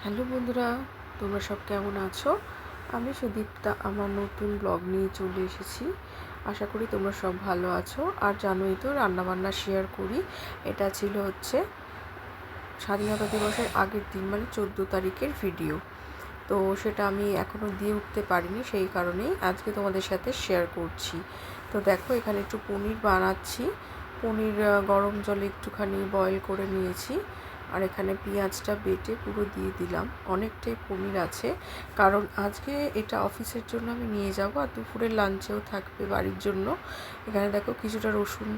Hello বন্ধুরা, তোমরা সব কেমন আছো? আমি সুদীপ্তা আমার নতুন ব্লগ নিয়ে চলে এসেছি। আশা করি তোমরা সব ভালো আছো। আর জানোই তো রান্নাবান্না শেয়ার করি। এটা ছিল স্বাধীনতা দিবসের আগের দিন, মানে 14 তারিখের ভিডিও। তো সেটা আমি এখনও দিয়ে উঠতে পারিনি, সেই কারণেই আজকে তোমাদের সাথে শেয়ার করছি। তো দেখো, এখানে একটু পনির বানাচ্ছি। পনির গরম জলে একটুখানি বয়েল করে নিয়েছি। আর এখানে পেঁয়াজটা বেটে পুরো দিয়ে দিলাম। অনেকটাই পনির আছে, কারণ আজকে এটা অফিসের জন্য আমি নিয়ে যাব, আর দুপুরের লাঞ্চেও থাকবে বাড়ির জন্য। এখানে দেখো কিছুটা রসুন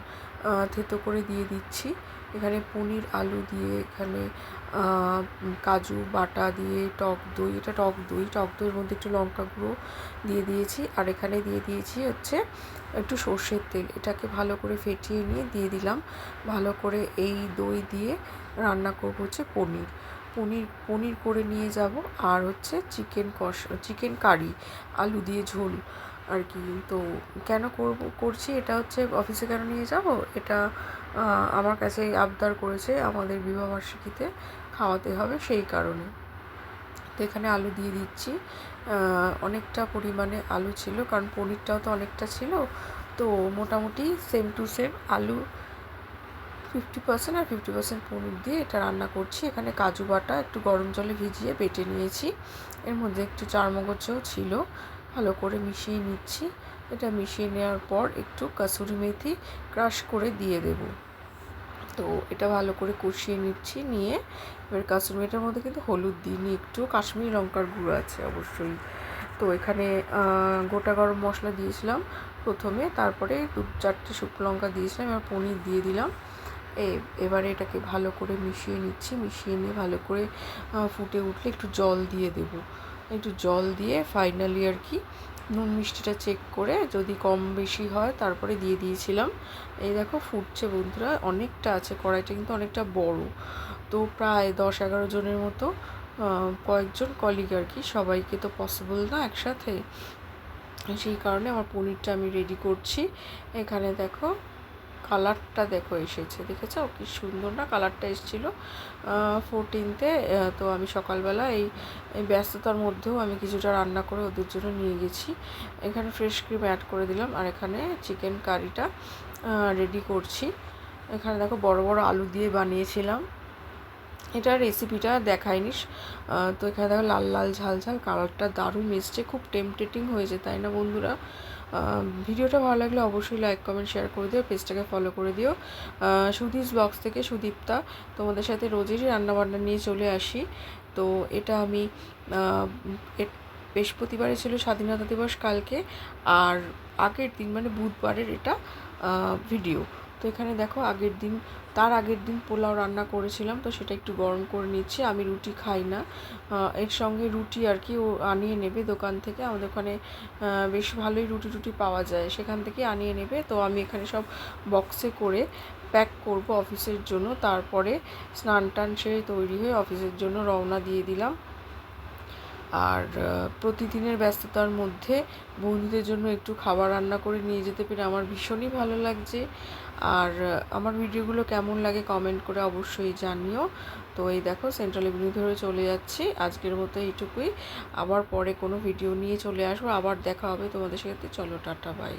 থেতো করে দিয়ে দিচ্ছি। এখানে পনির আলু দিয়ে, এখানে কাজু বাটা দিয়ে, টক দই, এটা টক দইয়ের মধ্যে একটু লঙ্কা গুঁড়ো দিয়ে দিয়েছি। আর এখানে দিয়ে দিয়েছি একটু সর্ষের তেল। এটাকে ভালো করে ফেটিয়ে নিয়ে দিয়ে দিলাম। ভালো করে এই দই দিয়ে রান্না করব পনির পনির পনির করে নিয়ে যাব। আর চিকেন কারি, আলু দিয়ে ঝোল আর কি। তো কেন করছি এটা, অফিসে কেন নিয়ে যাব, এটা আমার কাছে আবদার করেছে আমাদের বিবাহবার্ষিকীতে খাওয়াতে হবে, সেই কারণে। তো এখানে আলু দিয়ে দিচ্ছি। অনেকটা পরিমাণে আলু ছিল, কারণ পনিরটাও তো অনেকটা ছিল। তো মোটামুটি সেম টু সেম আলু 50% আর 50% পনির দিয়ে এটা রান্না করছি। এখানে কাজু বাটা একটু গরম জলে ভিজিয়ে বেটে নিয়েছি। এর মধ্যে একটু চারমগজও ছিল, ভালো করে মিশিয়ে নিচ্ছি। এটা মিশিয়ে নেওয়ার পর একটু কাসুরি মেথি ক্রাশ করে দিয়ে দেব। তো এটা ভালো করে কষিয়ে নিচ্ছি। নিয়ে এবার কাসুরি মেথির মধ্যে কিন্তু হলুদ দিইনি, একটু কাশ্মীরি লঙ্কার গুঁড়ো আছে অবশ্যই। তো এখানে গোটা গরম মশলা দিয়েছিলাম প্রথমে, তারপরে 2-4টে শুকনো লঙ্কা দিয়েছিলাম। এবার পনির দিয়ে দিলাম। এবারে এটাকে ভালো করে মিশিয়ে নিচ্ছি। মিশিয়ে নিয়ে ভালো করে ফুটে উঠলে একটু জল দিয়ে দেব। একটু জল দিয়ে ফাইনালি আর কি নুন মিষ্টিটা চেক করে, যদি কম বেশি হয় তারপরে দিয়ে দিয়েছিলাম। এই দেখো ফুটছে বন্ধুরা, অনেকটা আছে, কড়াইটা কিন্তু অনেকটা বড়। তো প্রায় 10-11 জনের মতো, কয়েকজন কলিগ আর কি, সবাইকে তো পসিবল না একসাথে। সেই কারণে আমার পনিরটা আমি রেডি করছি। এখানে দেখো কালারটা দেখো এসেছে, দেখেছো কি সুন্দর না কালারটা এসেছিলো 14তে। তো আমি সকালবেলা এই ব্যস্ততার মধ্যেও আমি কিছুটা রান্না করে ওদের জন্য নিয়ে গেছি। এখানে ফ্রেশ ক্রিম অ্যাড করে দিলাম। আর এখানে চিকেন কারিটা রেডি করছি। এখানে দেখো বড় বড় আলু দিয়ে বানিয়েছিলাম। এটা রেসিপিটা দেখায়নি। তো এখানে দেখো লাল লাল ঝাল ঝাল কালারটা দারুণ এসছে, খুব টেম্পটেটিং হয়েছে, তাই না বন্ধুরা? ভিডিওটা ভালো লাগলে অবশ্যই লাইক কমেন্ট শেয়ার করে দিও, পেজটাকে ফলো করে দিও। সুধীস ব্লগস থেকে সুদীপ্তা তোমাদের সাথে রোজেরই রান্নাবান্না নিয়ে চলে আসি। তো এটা আমি বৃহস্পতিবারে ছিল স্বাধীনতা দিবস, কালকে আর আগের দিন মানে বুধবারের এটা ভিডিও। তো এখানে দেখো তার আগের দিন পোলাও রান্না করেছিলাম, তো সেটা একটু গরম করে নিচ্ছি। আমি রুটি খাই না, এর সঙ্গে রুটি আর কি ও আনিয়ে নেবে দোকান থেকে। আমাদের ওখানে বেশ ভালোই রুটি পাওয়া যায়, সেখান থেকে আনিয়ে নেবে। তো আমি এখানে সব বক্সে করে প্যাক করব অফিসের জন্য। তারপরে স্নান টান সেরে তৈরি হয়ে অফিসের জন্য রওনা দিয়ে দিলাম। আর প্রতিদিনের ব্যস্ততার মধ্যে বন্ধুদের জন্য একটু খাবার রান্না করে নিয়ে যেতে পেরে আমার ভীষণই ভালো লাগছে। আর আমার ভিডিওগুলো কেমন লাগে কমেন্ট করে অবশ্যই জানিও। তো এই দেখো সেন্ট্রাল এভিনিউ ধরে চলে যাচ্ছি। আজকের মতো এইটুকুই, আবার পরে কোনো ভিডিও নিয়ে চলে আসবো, আবার দেখা হবে তোমাদের সাথে। চলো টাটা বাই।